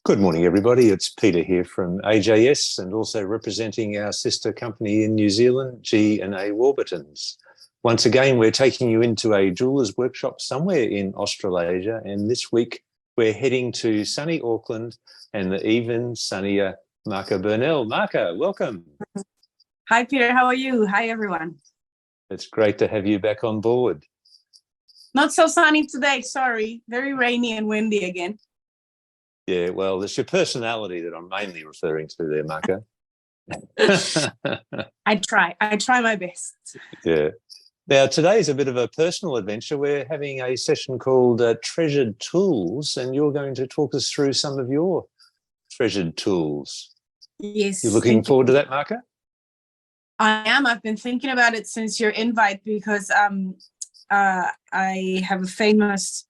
Good morning, everybody. It's Peter here from AJS and also representing our sister company in New Zealand, G&A Warburtons. Once again, we're taking you into a jeweller's workshop somewhere in Australasia, and this week we're heading to sunny Auckland and the even sunnier Maca Bernal. Maca, welcome. Hi, Peter. How are you? Hi, everyone. It's great to have you back on board. Not so sunny today, sorry. Very rainy and windy again. Yeah, well, it's your personality that I'm mainly referring to there, Maca. I try my best. Yeah. Now, today's a bit of a personal adventure. We're having a session called Treasured Tools, and you're going to talk us through some of your treasured tools. Yes. You're looking forward to that, Maca? I am. I've been thinking about it since your invite because I have a famous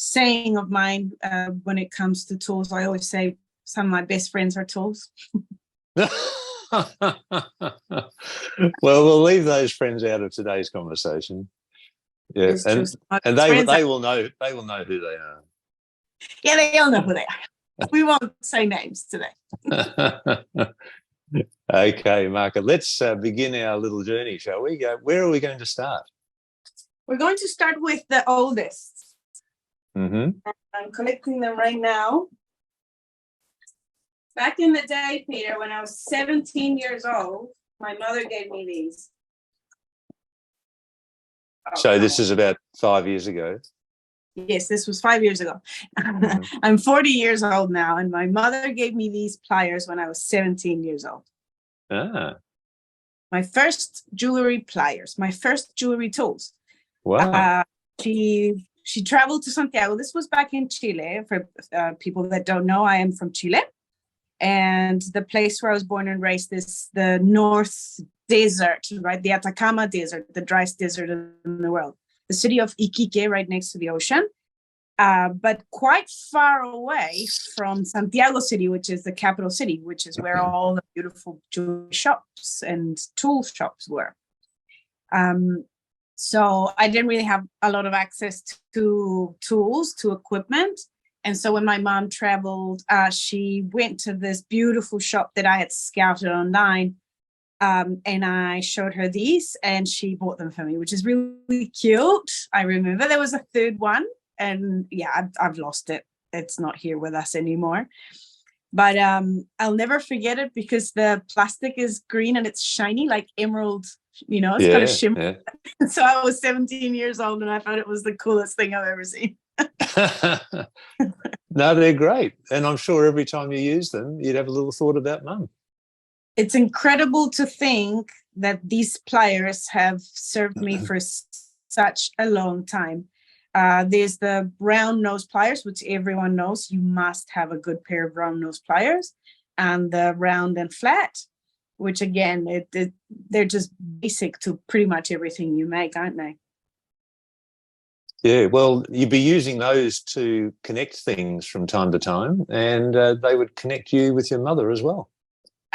saying of mine when it comes to tools. I always say some of my best friends are tools. Well, we'll leave those friends out of today's conversation. Yeah, and they will know who they are. Yeah, they all know who they are. We won't say names today. Okay, Maca, let's begin our little journey, shall we? Where are we going to start? We're going to start with the oldest. Mm-hmm. I'm collecting them right now. Back in the day, Peter, when I was 17 years old, my mother gave me these. So this is about 5 years ago. Yes, this was 5 years ago. Mm-hmm. I'm 40 years old now, and my mother gave me these pliers when I was 17 years old. Ah. My first jewelry pliers, my first jewelry tools. Wow. She traveled to Santiago. This was back in Chile. For people that don't know, I am from Chile. And the place where I was born and raised is the North Desert, right? The Atacama Desert, the driest desert in the world. The city of Iquique, right next to the ocean. But quite far away from Santiago City, which is the capital city, which is where all the beautiful jewelry shops and tool shops were. So I didn't really have a lot of access to tools, to equipment. And so when my mom traveled, she went to this beautiful shop that I had scouted online. And I showed her these and she bought them for me, which is really cute. I remember there was a third one and yeah, I've lost it. It's not here with us anymore. But I'll never forget it because the plastic is green and it's shiny like emerald. You know, it's kind of shimmer. Yeah. So I was 17 years old and I thought it was the coolest thing I've ever seen. No, they're great. And I'm sure every time you use them, you'd have a little thought about Mum. It's incredible to think that these pliers have served me for such a long time. There's the round nose pliers, which everyone knows you must have a good pair of round nose pliers, and the round and flat, which again, they're just basic to pretty much everything you make, aren't they? Yeah, well, you'd be using those to connect things from time to time, and they would connect you with your mother as well.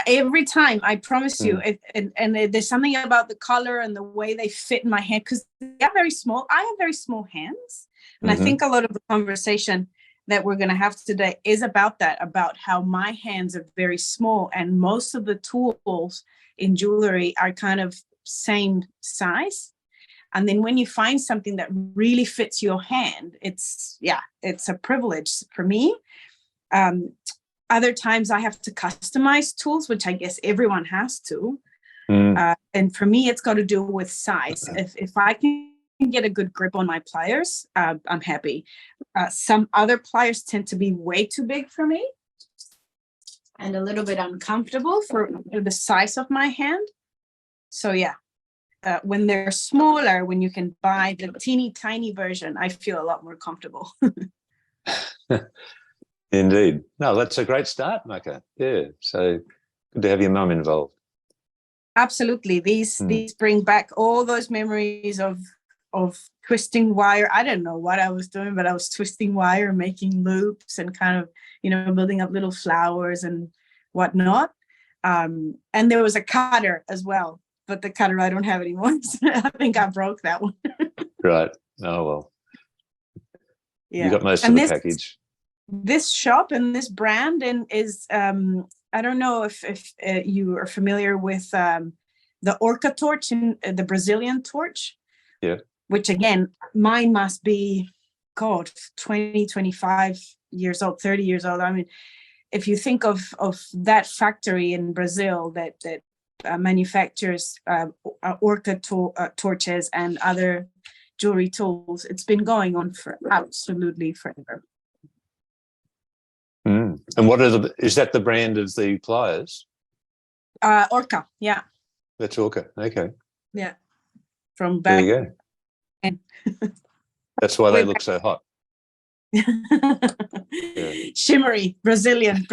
Every time, I promise you. And there's something about the color and the way they fit in my hand, because they're very small. I have very small hands. And I think a lot of the conversation that we're going to have today is about that, about how my hands are very small and most of the tools in jewelry are kind of same size. And then when you find something that really fits your hand, it's a privilege for me. Other times I have to customize tools, which I guess everyone has to. And for me, it's got to do with size. If I can get a good grip on my pliers, I'm happy. Some other pliers tend to be way too big for me and a little bit uncomfortable for the size of my hand. So yeah, when they're smaller, when you can buy the teeny tiny version, I feel a lot more comfortable. Indeed. No, that's a great start, Maca. Yeah, so good to have your mum involved. Absolutely. These bring back all those memories of twisting wire. I don't know what I was doing, but I was twisting wire, making loops and kind of, building up little flowers and whatnot. And there was a cutter as well, but the cutter I don't have anymore. I think I broke that one. Right. Oh, well. Yeah. You got most of the package. this shop and this brand and is I don't know if you are familiar with the Orca torch and the Brazilian torch. Yeah. Which again, mine must be, God, 20, 25 years old, 30 years old. I mean, if you think of that factory in Brazil that manufactures Orca torches and other jewelry tools, it's been going on for absolutely forever. Mm. And what is that the brand of the pliers? Orca, yeah. That's Orca. Okay. Yeah. From back. There you go. That's why they look so hot. Yeah. Shimmery Brazilian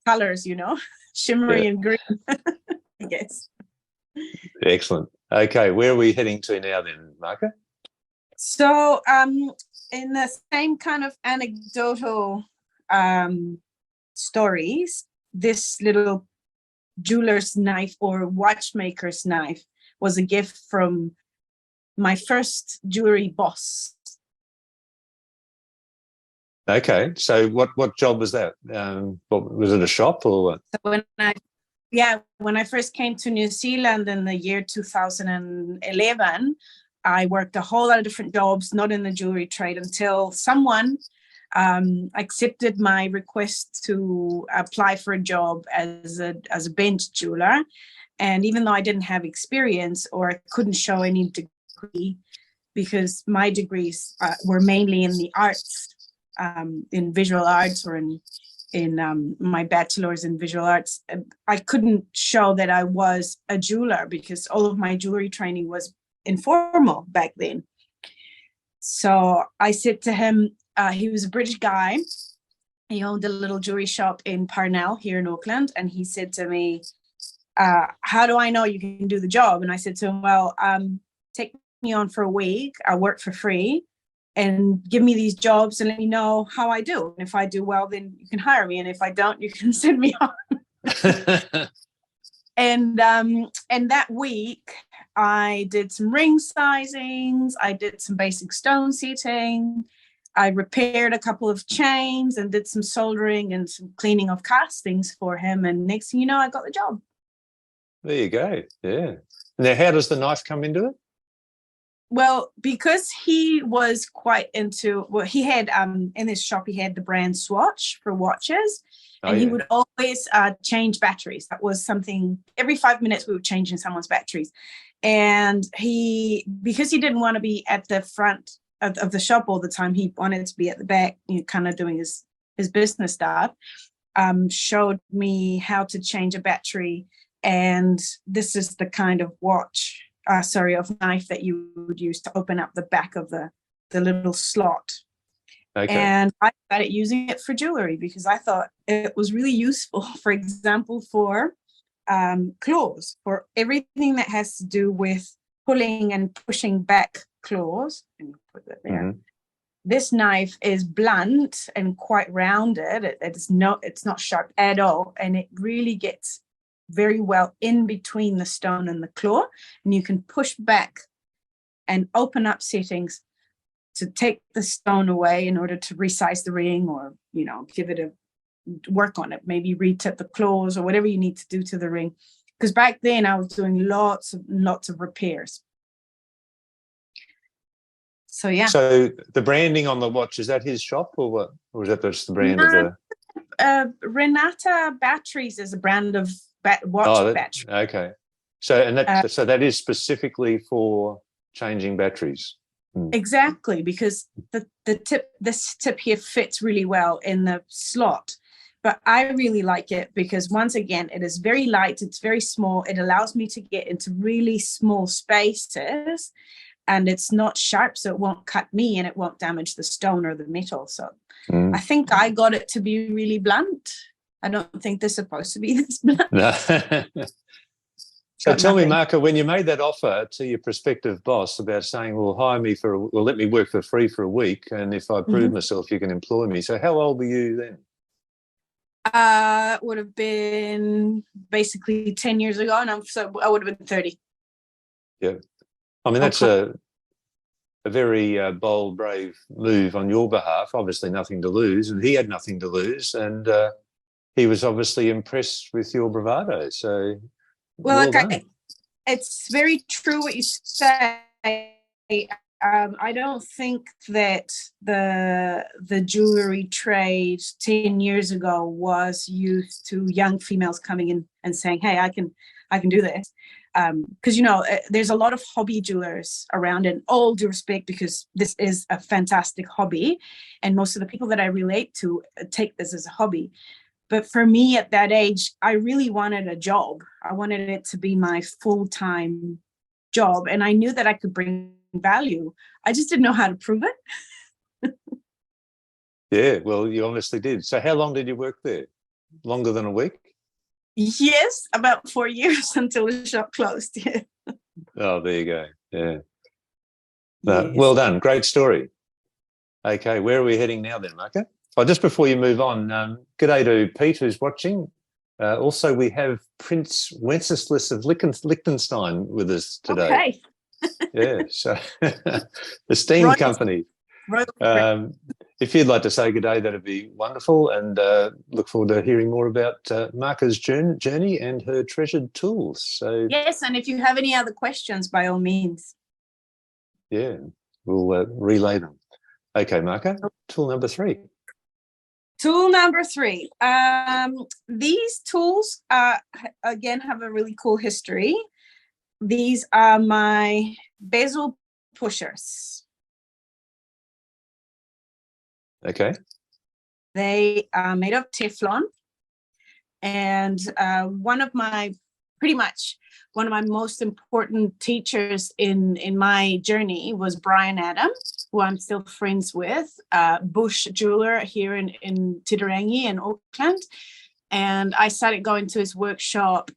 colors, you know, shimmery and green. I guess. Excellent. Okay, where are we heading to now then, Maca? So in the same kind of anecdotal stories, this little jeweler's knife or watchmaker's knife was a gift from my first jewelry boss. Okay, so what job was that? Was it a shop or what? So when I first came to New Zealand in the year 2011, I worked a whole lot of different jobs, not in the jewelry trade, until someone accepted my request to apply for a job as a bench jeweler. And even though I didn't have experience or I couldn't show any degree, because my degrees were mainly in the arts, in visual arts or in my bachelor's in visual arts, I couldn't show that I was a jeweler because all of my jewelry training was informal back then. So I said to him, he was a British guy. He owned a little jewelry shop in Parnell here in Auckland. And he said to me, how do I know you can do the job? And I said to him, well, take me on for a week. I'll work for free and give me these jobs and let me know how I do. And if I do well, then you can hire me. And if I don't, you can send me on. And that week I did some ring sizings. I did some basic stone setting. I repaired a couple of chains and did some soldering and some cleaning of castings for him. And next thing you know, I got the job. There you go. Yeah. Now, how does the knife come into it? Well, because he was quite into, well, he had in his shop, he had the brand Swatch for watches. And he would always change batteries. That was something, every 5 minutes we were changing someone's batteries. And because he didn't want to be at the front of the shop all the time, he wanted to be at the back, you know, kind of doing his business stuff, showed me how to change a battery. And this is the kind of knife that you would use to open up the back of the little slot. Okay. And I started using it for jewelry because I thought it was really useful, for example, for claws, for everything that has to do with pulling and pushing back claws. Let me put that there. Mm-hmm. This knife is blunt and quite rounded. It's not sharp at all. And it really gets very well in between the stone and the claw. And you can push back and open up settings to take the stone away in order to resize the ring or, you know, give it a work on it, maybe retip the claws or whatever you need to do to the ring. Because back then I was doing lots of repairs. So, yeah. So the branding on the watch, is that his shop or what? Or is that just the brand of the... Renata Batteries is a brand of watch battery. Okay. So, so that is specifically for changing batteries. Exactly, because this tip here fits really well in the slot. But I really like it because, once again, it is very light. It's very small. It allows me to get into really small spaces, and it's not sharp, so it won't cut me and it won't damage the stone or the metal. So I think I got it to be really blunt. I don't think they're supposed to be this blunt. No. So tell me, Maca, when you made that offer to your prospective boss about saying, well, hire me let me work for free for a week, and if I prove myself, you can employ me. So how old were you then? Would have been basically 10 years ago, and I would have been 30. Yeah. I mean, a very bold, brave move on your behalf. Obviously, nothing to lose, and he had nothing to lose, and he was obviously impressed with your bravado. So, well done. It's very true what you say. I don't think that the jewelry trade 10 years ago was used to young females coming in and saying, "Hey, I can do this." Because there's a lot of hobby jewelers around, and all due respect, because this is a fantastic hobby, and most of the people that I relate to take this as a hobby. But for me at that age, I really wanted a job. I wanted it to be my full-time job, and I knew that I could bring value. I just didn't know how to prove it. Yeah, well, you obviously did. So how long did you work there? Longer than a week? Yes, about 4 years until the shop closed. Yeah. Oh, there you go. Yeah. Yes. Well done. Great story. Okay, where are we heading now then, Maca? Oh, just before you move on, g'day to Pete who's watching. Also, we have Prince Wenceslas of Liechtenstein with us today. Okay. Yeah, so esteemed company. If you'd like to say good day, that'd be wonderful, and look forward to hearing more about Maca's journey and her treasured tools. So yes, and if you have any other questions, by all means. Yeah, we'll relay them. Okay, Maca, tool number 3. Tool number 3. These tools, again, have a really cool history. These are my Basil Pushers. Okay. They are made of Teflon. And pretty much one of my most important teachers in my journey was Brian Adams, who I'm still friends with, bush jeweler here in Titirangi in Auckland. And I started going to his workshop.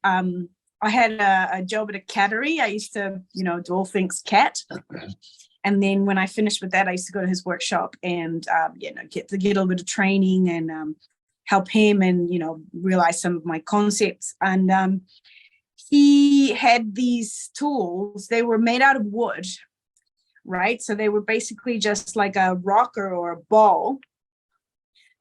I had a job at a cattery. I used to, do all things cat. And then when I finished with that, I used to go to his workshop and, get a little bit of training and help him and, realize some of my concepts. And he had these tools. They were made out of wood, right? So they were basically just like a rocker or a ball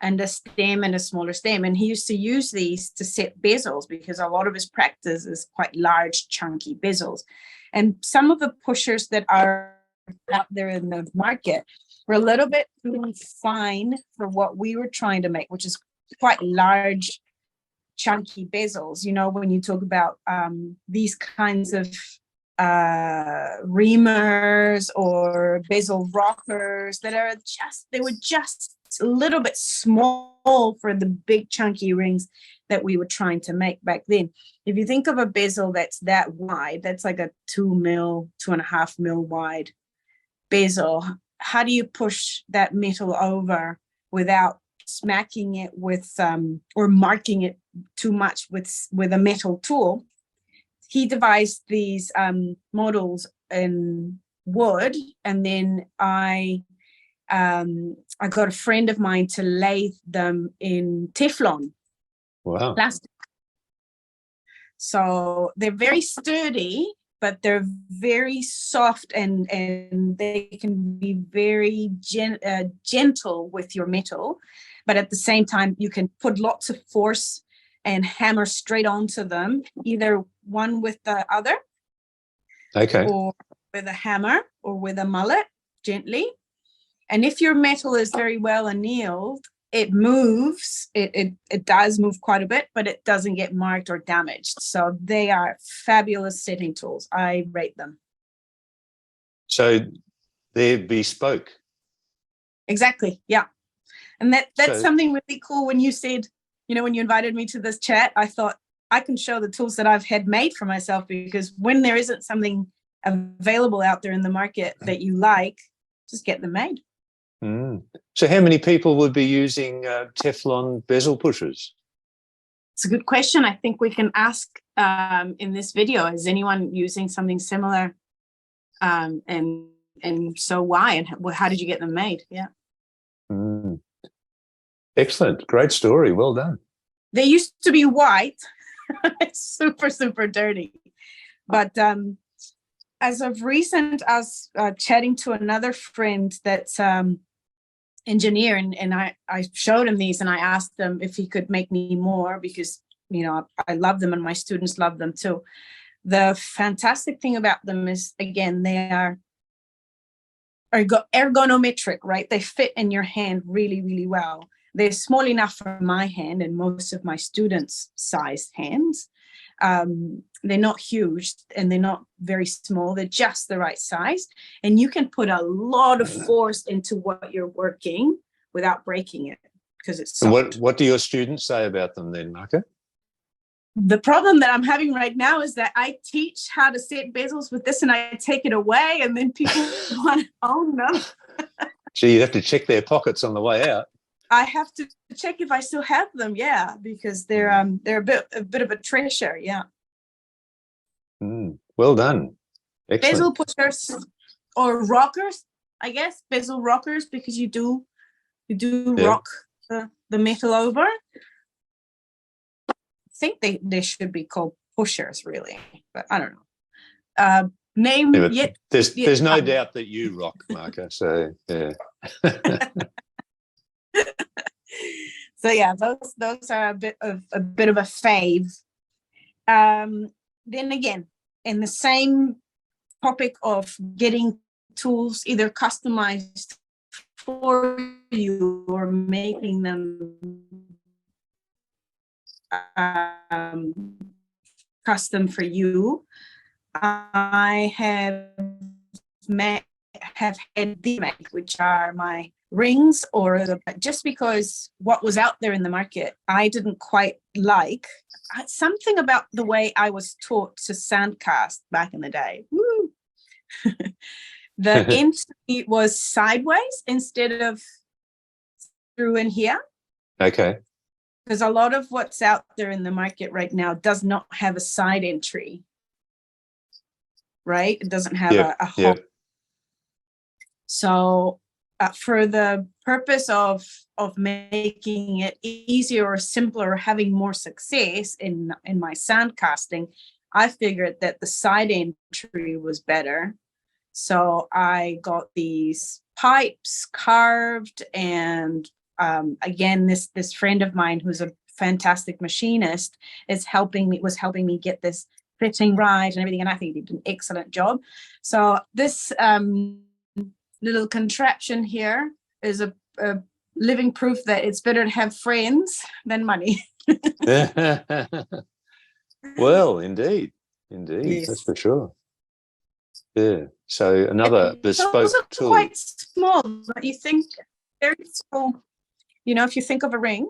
and a stem and a smaller stem. And he used to use these to set bezels because a lot of his practice is quite large, chunky bezels. And some of the pushers that are out there in the market were a little bit too fine for what we were trying to make, which is quite large, chunky bezels. When you talk about these kinds of reamers or bezel rockers they were just a little bit small for the big chunky rings that we were trying to make back then. If you think of a bezel that's that wide, that's like a 2.5 mil wide bezel, how do you push that metal over without smacking it with or marking it too much with a metal tool? He devised these models in wood, and then I got a friend of mine to lathe them in Teflon. Wow. Plastic. So they're very sturdy, but they're very soft and they can be very gentle with your metal. But at the same time, you can put lots of force and hammer straight onto them, either one with the other. Okay. Or with a hammer or with a mallet, gently. And if your metal is very well annealed, it moves. It does move quite a bit, but it doesn't get marked or damaged. So they are fabulous setting tools. I rate them. So they're bespoke. Exactly. Yeah. And that's something really cool. When you said, when you invited me to this chat, I thought I can show the tools that I've had made for myself, because when there isn't something available out there in the market that you like, just get them made. Mm. So how many people would be using Teflon bezel pushers? It's a good question. I think we can ask in this video, is anyone using something similar? And so why? And how did you get them made? Yeah. Mm. Excellent. Great story. Well done. They used to be white. It's super, super dirty. But As of recent, I was chatting to another friend that's engineer, and I showed him these, and I asked them if he could make me more, because I love them and my students love them too. The fantastic thing about them is, again, they are ergonometric, right? They fit in your hand really, really well. They're small enough for my hand and most of my students' sized hands. They're not huge and they're not very small. They're just the right size. And you can put a lot of force into what you're working without breaking it, because it's soft. And what do your students say about them then, Maca? The problem that I'm having right now is that I teach how to set bezels with this and I take it away, and then people want to own them. Gee, you have to check their pockets on the way out. I have to check if I still have them, yeah, because they're a bit of a treasure, yeah. Well done. Excellent. Basil pushers or rockers, I guess. Bezel rockers, because you do rock the metal over. I think they should be called pushers, really, but I don't know. There's no doubt that you rock, Maca. So yeah. So yeah, those are a bit of a fave. Then again, in the same topic of getting tools either customized for you or making them custom for you, I have had these made, which are my rings, or just because what was out there in the market I didn't quite like. Something about the way I was taught to sandcast back in the day. Woo! The entry was sideways instead of through in here. Okay. Because a lot of what's out there in the market right now does not have a side entry, right? It doesn't have a hole. Yep. So for the purpose of making it easier or simpler or having more success in my sand casting, I figured that the side entry was better. So I got these pipes carved, and again, this friend of mine who's a fantastic machinist was helping me get this fitting right and everything, and I think he did an excellent job. So this little contraption here is a living proof that it's better to have friends than money. Well, indeed, yes. That's for sure. Yeah. So another bespoke tool. Quite small, but you think very small. If you think of a ring,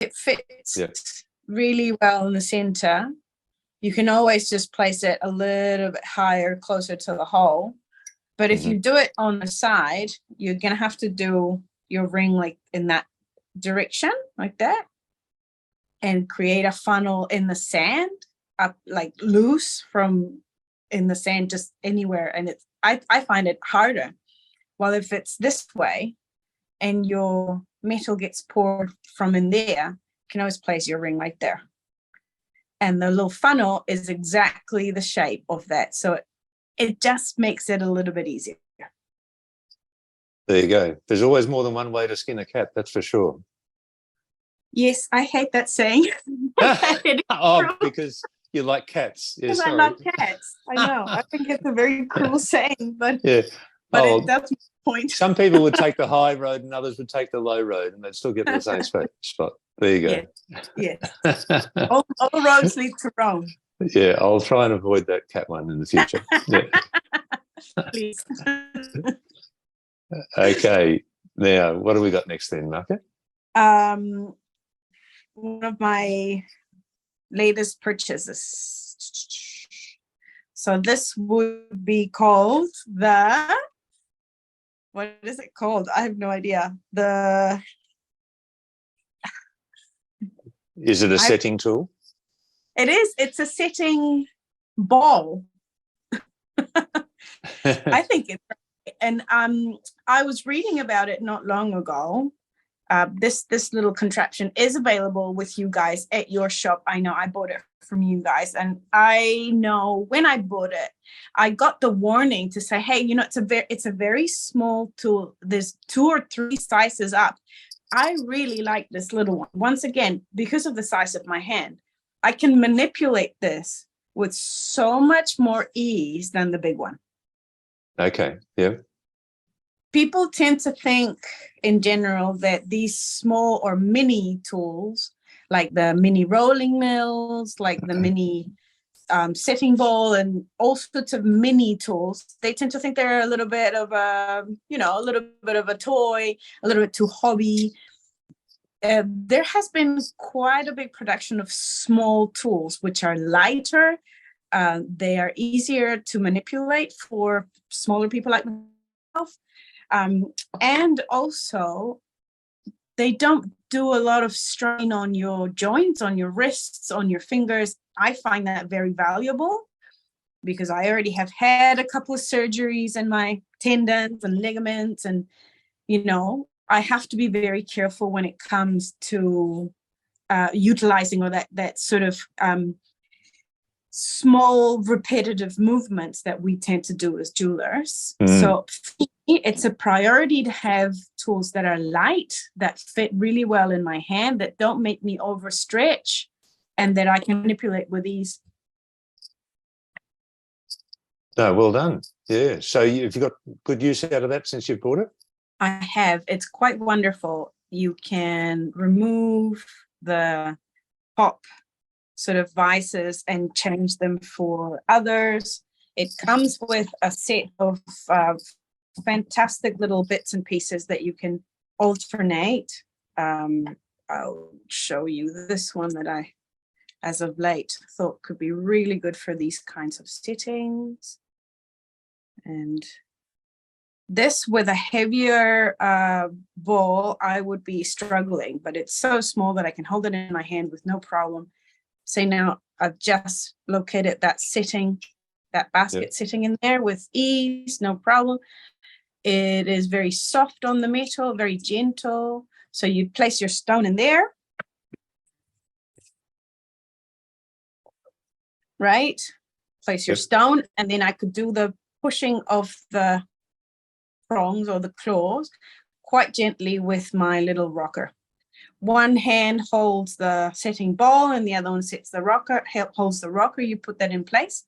it fits really well in the center. You can always just place it a little bit higher, closer to the hole. But if you do it on the side, you're going to have to do your ring like in that direction, like that, and create a funnel in the sand, up like loose from in the sand, just anywhere. And I find it harder. Well, if it's this way and your metal gets poured from in there, you can always place your ring right there. And the little funnel is exactly the shape of that. So it just makes it a little bit easier. There you go. There's always more than one way to skin a cat, that's for sure. Yes, I hate that saying. Because you like cats. Yeah, because I love cats. I know. I think it's a very cruel saying, but that's my point. Some people would take the high road and others would take the low road, and they'd still get to the same spot. There you go. Yes. all roads lead to Rome. Yeah, I'll try and avoid that cat one in the future. Yeah. Please. Okay. Now, what do we got next then, Maca? One of my latest purchases. So this would be called what is it called? I have no idea. Is it a setting tool? It is. It's a setting ball. I think it's right. And I was reading about it not long ago. This little contraption is available with you guys at your shop. I know I bought it from you guys, and I know when I bought it, I got the warning to say, hey, you know, it's a very small tool. There's 2 or 3 sizes up. I really like this little one. Once again, because of the size of my hand, I can manipulate this with so much more ease than the big one. Okay. Yeah. People tend to think in general that these small or mini tools, like the mini rolling mills, like the mini setting ball, and all sorts of mini tools, they tend to think they're a little bit of a, you know, a little bit of a toy, a little bit too hobby. There has been quite a big production of small tools, which are lighter. They are easier to manipulate for smaller people like myself. And also, they don't do a lot of strain on your joints, on your wrists, on your fingers. I find that very valuable because I already have had a couple of surgeries in my tendons and ligaments, and, you know, I have to be very careful when it comes to utilizing or that sort of small repetitive movements that we tend to do as jewelers. So it's a priority to have tools that are light, that fit really well in my hand, that don't make me overstretch, and that I can manipulate with ease. No, well done. Yeah. So have you got good use out of that since you've bought it? I have. It's quite wonderful. You can remove the top sort of vices and change them for others. It comes with a set of fantastic little bits and pieces that you can alternate. I'll show you this one that I, as of late, thought could be really good for these kinds of settings. And this with a heavier ball, I would be struggling, but it's so small that I can hold it in my hand with no problem. So now I've just located that setting, that basket sitting in there with ease, no problem. It is very soft on the metal, very gentle. So you place your stone in there, right? Place your stone, and then I could do the pushing of the prongs or the claws quite gently with my little rocker. One hand holds the setting ball and the other one sets the rocker, holds the rocker. You put that in place.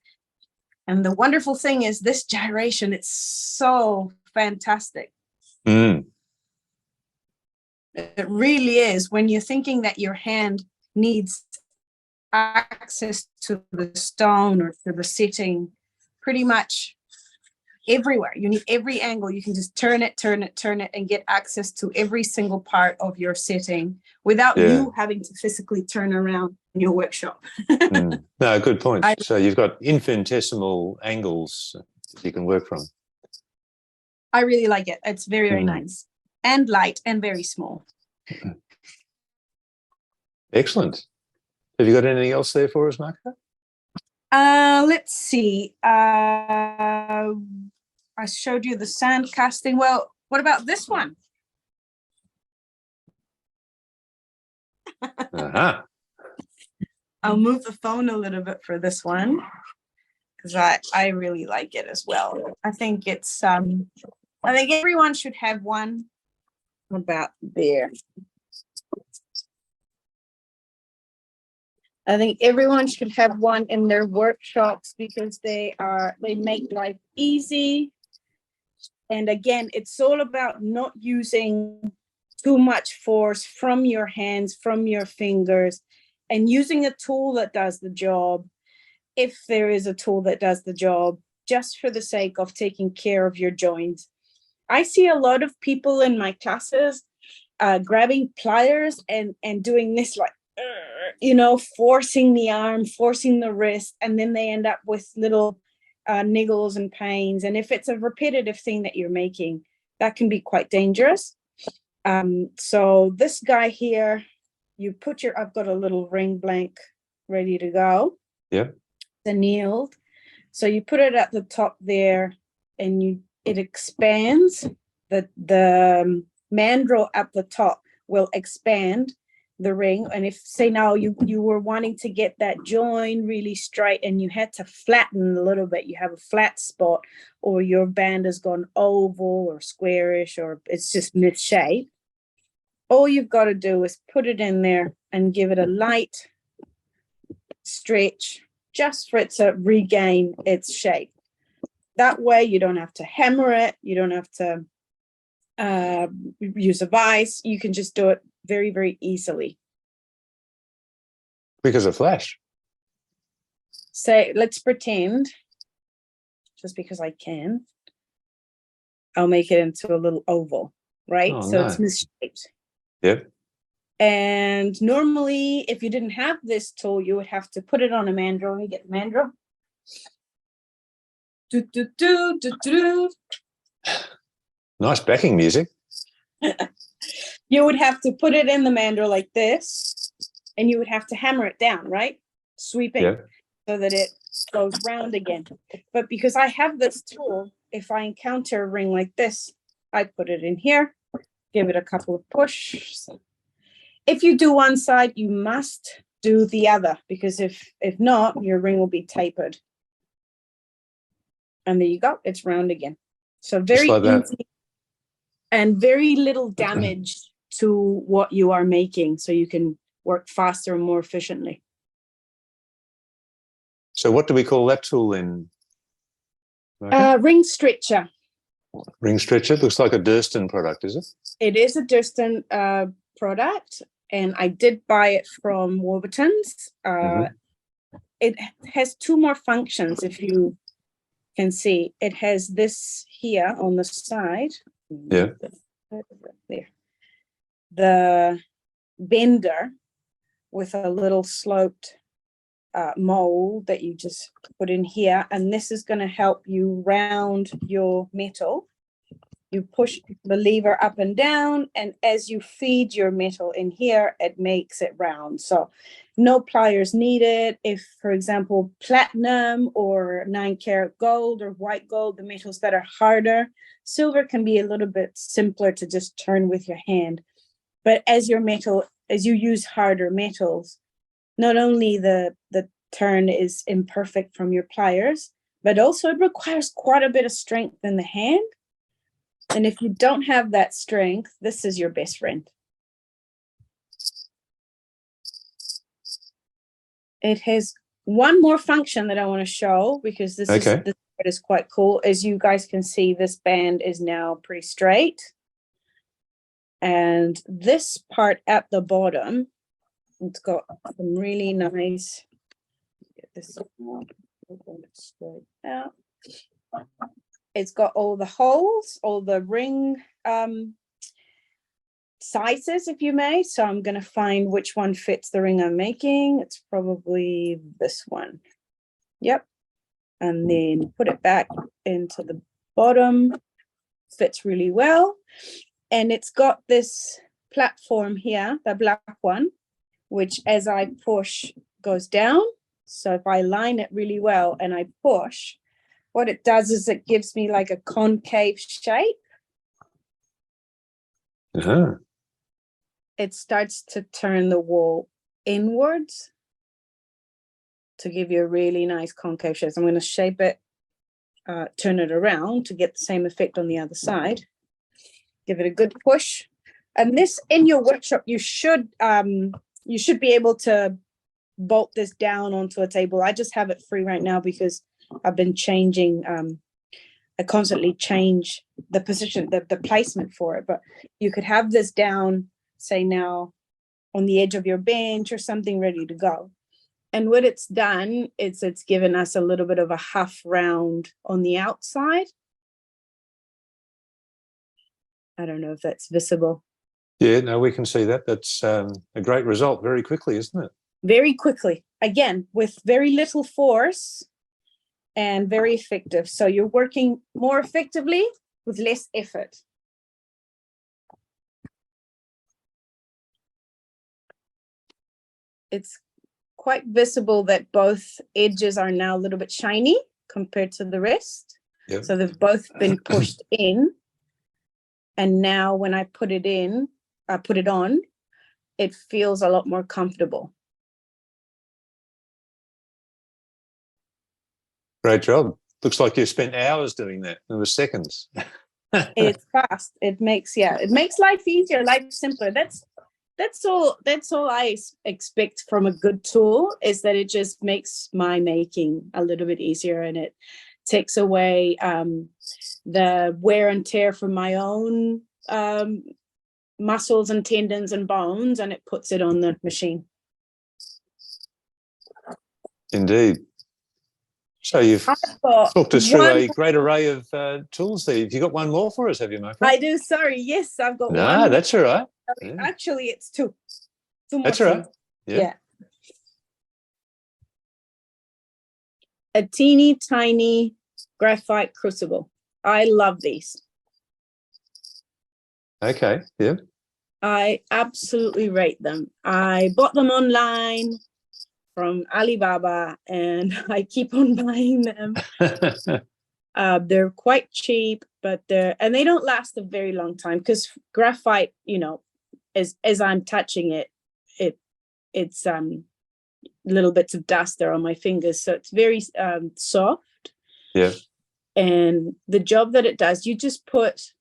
And the wonderful thing is this gyration, it's so fantastic. It really is. When you're thinking that your hand needs access to the stone or to the setting pretty much everywhere, you need every angle, you can just turn it and get access to every single part of your setting without you having to physically turn around in your workshop. No, good point. So you've got infinitesimal angles you can work from. I really like it. It's very, very nice and light and very small. Excellent. Have you got anything else there for us, Maca? Let's see. I showed you the sand casting. Well, what about this one? I'll move the phone a little bit for this one because I really like it as well. I think it's I think everyone should have one. About there. I think everyone should have one in their workshops because they make life easy. And again, it's all about not using too much force from your hands, from your fingers, and using a tool that does the job, if there is a tool that does the job, just for the sake of taking care of your joints. I see a lot of people in my classes grabbing pliers and doing this, like, you know, forcing the arm, forcing the wrist, and then they end up with little niggles and pains. And if it's a repetitive thing that you're making, that can be quite dangerous. So this guy here, you put your, I've got a little ring blank ready to go. Yeah. Annealed. So you put it at the top there, and it expands. The mandrel at the top will expand. the ring. And if, say now you were wanting to get that join really straight and you had to flatten a little bit, you have a flat spot, or your band has gone oval or squarish, or it's just misshape, all you've got to do is put it in there and give it a light stretch just for it to regain its shape. That way you don't have to hammer it, you don't have to use a vise, you can just do it very, very easily. Because of flash. Say, let's pretend, just because I can, I'll make it into a little oval, right? Oh, so no. It's misshaped. Yep. And normally, if you didn't have this tool, you would have to put it on a mandrel. You get the mandrel. Do, do, do, do, do. Nice backing music. You would have to put it in the mandrel like this, and you would have to hammer it down, right? Sweeping, Yeah. so that it goes round again. But because I have this tool, if I encounter a ring like this, I put it in here, give it a couple of pushes. If you do one side, you must do the other, because if not, your ring will be tapered. And there you go, it's round again. So very like easy and very little damage to what you are making, so you can work faster and more efficiently. So what do we call that tool in? Ring stretcher. Ring stretcher. Looks like a Durston product, is it? It is a Durston product, and I did buy it from Warburton's. It has two more functions, if you can see. It has this here on the side. Yeah. There. The bender with a little sloped mold that you just put in here, and this is going to help you round your metal. You push the lever up and down, and as you feed your metal in here, it makes it round. So no pliers needed. If, for example, platinum or 9-karat gold or white gold, the metals that are harder, silver can be a little bit simpler to just turn with your hand. But as your metal, as you use harder metals, not only the turn is imperfect from your pliers, but also it requires quite a bit of strength in the hand. And if you don't have that strength, this is your best friend. It has one more function that I want to show, because this part is quite cool. As you guys can see, this band is now pretty straight. And this part at the bottom, it's got some really nice, get this straight out. It's got all the holes, all the ring sizes, if you may. So I'm going to find which one fits the ring I'm making. It's probably this one. Yep. And then put it back into the bottom. Fits really well. And it's got this platform here, the black one, which as I push goes down. So if I line it really well and I push, what it does is it gives me like a concave shape. It starts to turn the wall inwards to give you a really nice concave shape. So I'm going to shape it, turn it around to get the same effect on the other side. Give it a good push. And this, in your workshop, you should be able to bolt this down onto a table. I just have it free right now because I've been changing. I constantly change the position, the placement for it. But you could have this down, say now, on the edge of your bench or something, ready to go. And what it's done is it's given us a little bit of a half round on the outside. I don't know if that's visible. Yeah, no, we can see that. That's a great result very quickly, isn't it? Very quickly. Again, with very little force and very effective. So you're working more effectively with less effort. It's quite visible that both edges are now a little bit shiny compared to the rest. Yep. So they've both been pushed in. And now when I put it in, I put it on, it feels a lot more comfortable. Great job. Looks like you spent hours doing that. It was seconds. It's fast. It makes life easier, life simpler. That's all I expect from a good tool, is that it just makes my making a little bit easier, and it takes away the wear and tear from my own muscles and tendons and bones, and it puts it on the machine. Indeed. So you've talked us through a great array of tools there. Have you got one more for us, have you, Maca? I do, sorry. Yes, I've got one. No, that's all right. Yeah. Actually, it's two. That's all right. Yeah. A teeny tiny graphite crucible. I love these. Okay, yeah. I absolutely rate them. I bought them online from Alibaba, and I keep on buying them. They're quite cheap, but they don't last a very long time, because graphite, as I'm touching it's little bits of dust there on my fingers, so it's very soft. Yeah. And the job that it does, you just put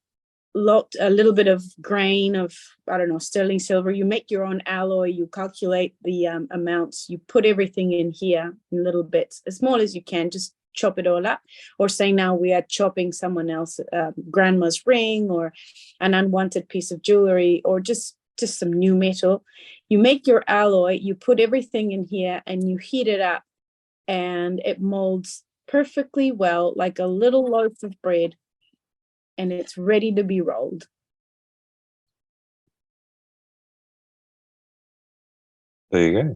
a little bit of grain of, I don't know, sterling silver. You make your own alloy, you calculate the amounts, you put everything in here in little bits, as small as you can, just chop it all up. Or say now we are chopping someone else, grandma's ring, or an unwanted piece of jewelry, or just some new metal. You make your alloy, you put everything in here, and you heat it up, and it molds perfectly well, like a little loaf of bread, and it's ready to be rolled. There you go.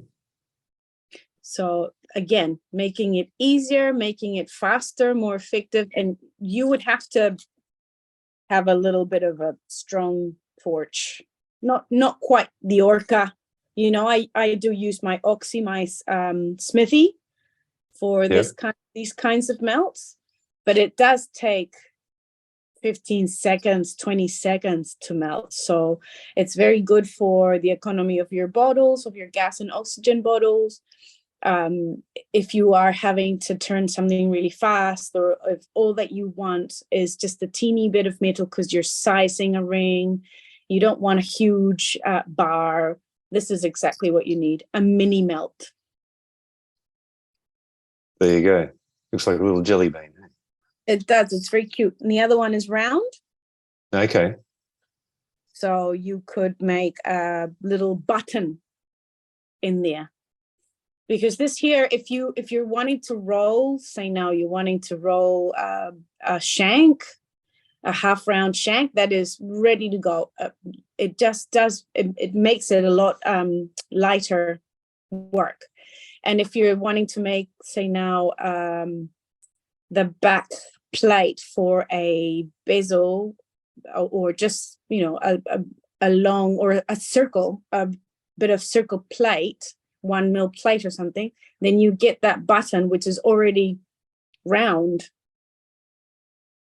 So again, making it easier, making it faster, more effective, and you would have to have a little bit of a strong torch. Not quite the Orca. I do use my Oxy, my Smithy, for these kinds of melts, but it does take 15 seconds, 20 seconds to melt. So it's very good for the economy of your bottles, of your gas and oxygen bottles. If you are having to turn something really fast, or if all that you want is just a teeny bit of metal because you're sizing a ring, you don't want a huge bar, this is exactly what you need, a mini melt. There you go. Looks like a little jelly bean. It does. It's very cute. And the other one is round. Okay. So you could make a little button in there. Because this here, if you're wanting to roll, say now you're wanting to roll a shank, a half round shank that is ready to go. It just does, it makes it a lot lighter work. And if you're wanting to make, say now, the back plate for a bezel, or just, a long, or a circle, a bit of circle plate, 1 mil plate or something, then you get that button, which is already round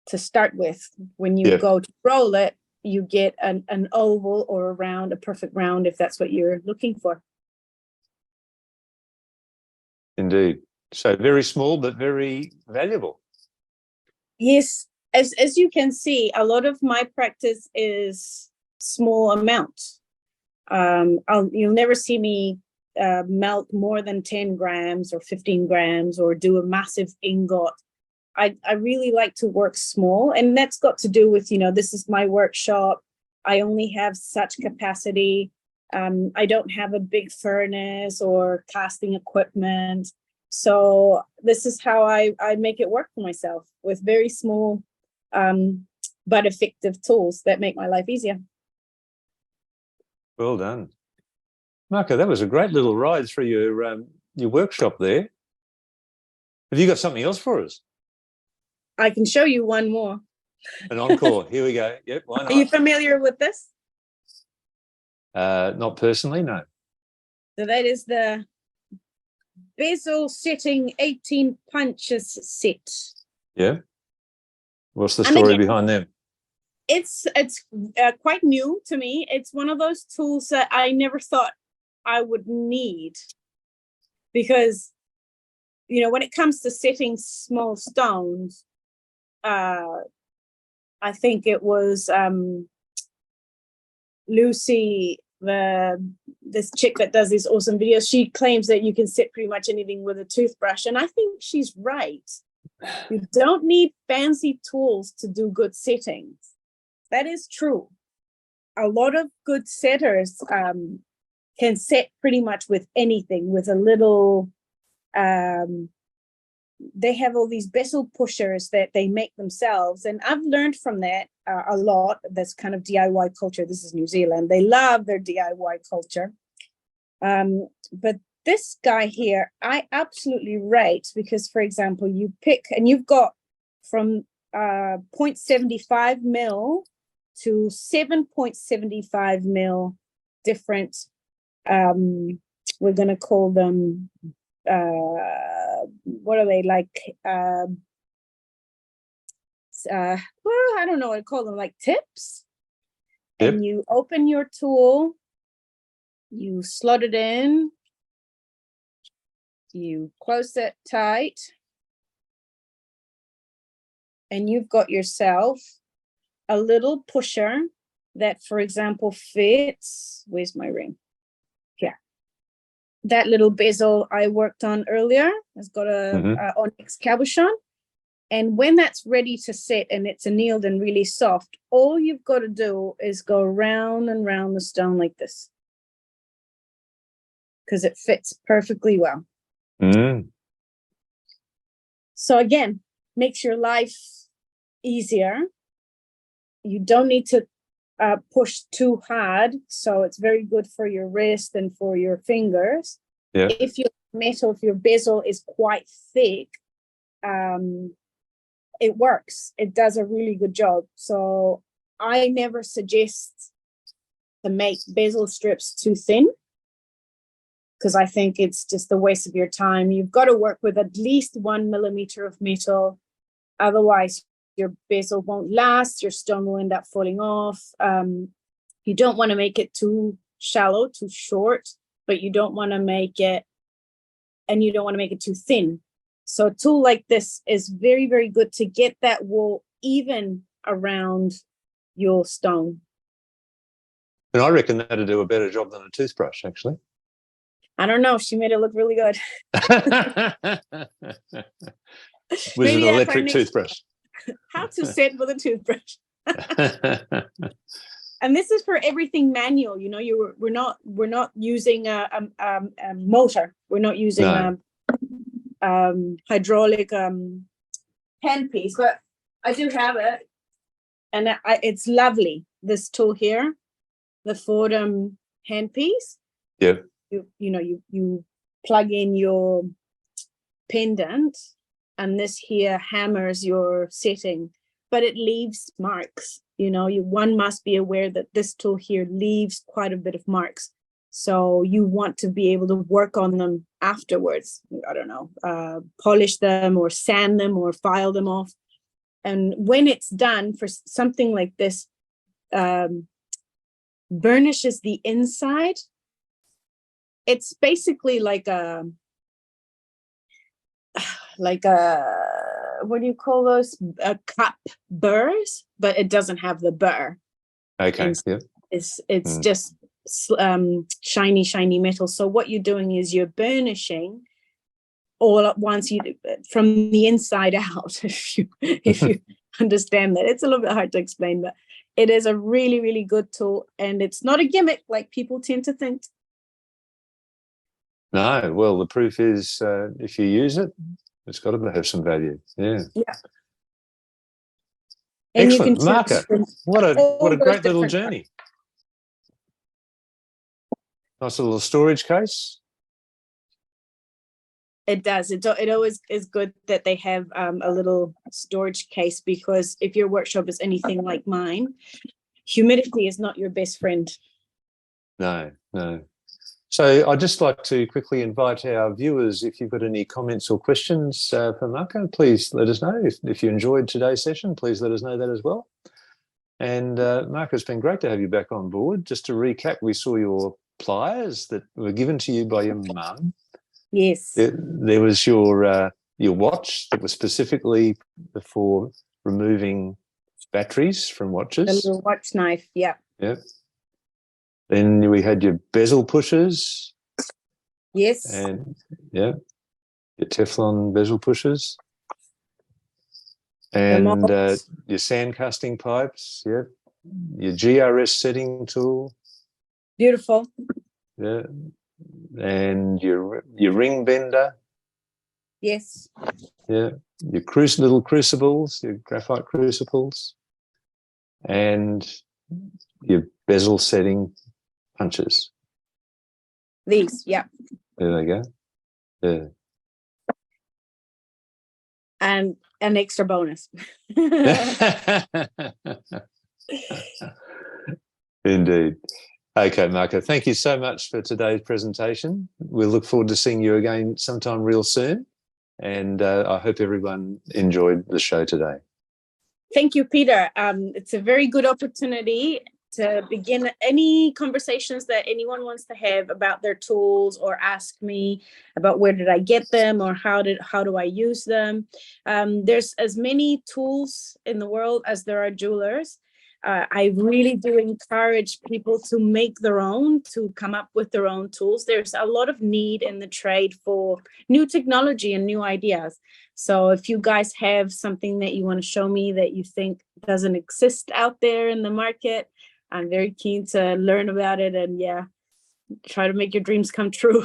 to start with. When you go to roll it, you get an oval or a round, a perfect round, if that's what you're looking for. Indeed. So very small, but very valuable. Yes. As you can see, a lot of my practice is small amounts. You'll never see me melt more than 10 grams or 15 grams or do a massive ingot. I really like to work small, and that's got to do with, this is my workshop. I only have such capacity. I don't have a big furnace or casting equipment. So this is how I make it work for myself, with very small but effective tools that make my life easier. Well done. Maca, that was a great little ride through your workshop there. Have you got something else for us? I can show you one more. An encore. Here we go. Yep, why not? Are you familiar with this? Not personally, no. So that is the Bezel Setting 18 punches set. Yeah. What's the story behind them? It's quite new to me. It's one of those tools that I never thought I would need, because, you know, when it comes to setting small stones, I think it was Lucy, this chick that does these awesome videos. She claims that you can set pretty much anything with a toothbrush, and I think she's right. You don't need fancy tools to do good settings. That is true. A lot of good setters can set pretty much with anything, with a little, they have all these Bezel Pushers that they make themselves. And I've learned from that a lot. That's kind of DIY culture. This is New Zealand. They love their DIY culture. But this guy here, I absolutely rate, because, for example, you pick, and you've got from 0.75 mil to 7.75 mil different, we're going to call them, what are they, like, well, I don't know what to call them, like tips. Yep. And you open your tool, you slot it in, you close it tight, and you've got yourself a little pusher that, for example, fits, where's my ring? Yeah. That little bezel I worked on earlier has got a onyx cabochon. And when that's ready to set and it's annealed and really soft, all you've got to do is go round and round the stone like this, because it fits perfectly well. So again, makes your life easier. You don't need to push too hard, so it's very good for your wrist and for your fingers. Yeah. If your metal, if your bezel is quite thick, it works. It does a really good job. So I never suggest to make bezel strips too thin, because I think it's just a waste of your time. You've got to work with at least 1 millimeter of metal. Otherwise, your bezel won't last. Your stone will end up falling off. You don't want to make it too shallow, too short, but you don't want to make it, and you don't want to make it too thin. So a tool like this is very, very good to get that wool even around your stone. And I reckon that'll do a better job than a toothbrush, actually. I don't know. She made it look really good. With an electric toothbrush. How to set with a toothbrush. And this is for everything manual. You know, we're not using a motor. We're not using hydraulic handpiece, but I do have it, and it's lovely. This tool here, the Fordham handpiece. Yeah. You plug in your pendant, and this here hammers your setting, but it leaves marks. You know, one must be aware that this tool here leaves quite a bit of marks. So you want to be able to work on them afterwards. I don't know, polish them or sand them or file them off. And when it's done, for something like this, burnishes the inside. It's basically like a what do you call those? A cup burrs, but it doesn't have the burr. Okay. Yeah. It's just shiny metal. So what you're doing is you're burnishing all at once, from the inside out. If you understand that, it's a little bit hard to explain, but it is a really, really good tool, and it's not a gimmick like people tend to think. No, well, the proof is if you use it, it's got to have some value. Yeah. Yeah. And excellent, Maca. What a great little journey. Nice little storage case. It does. It always is good that they have a little storage case, because if your workshop is anything like mine, humidity is not your best friend. No. So I'd just like to quickly invite our viewers, if you've got any comments or questions for Maca, please let us know. If you enjoyed today's session, please let us know that as well. And Maca, it's been great to have you back on board. Just to recap, we saw your pliers that were given to you by your mum. Yes. There was your watch that was specifically for removing batteries from watches. The little watch knife, yeah. Yep. Then we had your bezel pushers. Yes. And yeah, your Teflon bezel pushers. And your sand casting pipes, yeah. Your GRS setting tool. Beautiful. Yeah. And your ring bender. Yes. Yeah. Your little crucibles, your graphite crucibles. And your bezel setting punches. These, yeah. There they go. Yeah. And an extra bonus. Indeed. Okay, Maca, thank you so much for today's presentation. We'll look forward to seeing you again sometime real soon. And I hope everyone enjoyed the show today. Thank you, Peter. It's a very good opportunity to begin any conversations that anyone wants to have about their tools, or ask me about where did I get them, or how do I use them. There's as many tools in the world as there are jewelers. I really do encourage people to make their own, to come up with their own tools. There's a lot of need in the trade for new technology and new ideas. So if you guys have something that you want to show me that you think doesn't exist out there in the market, I'm very keen to learn about it, and try to make your dreams come true.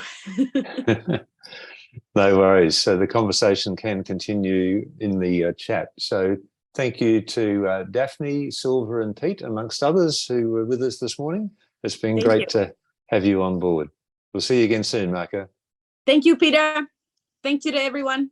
No worries. So the conversation can continue in the chat. So thank you to Daphne, Silver and Pete, amongst others, who were with us this morning. It's been great to have you on board. We'll see you again soon, Maca. Thank you, Peter. Thank you to everyone.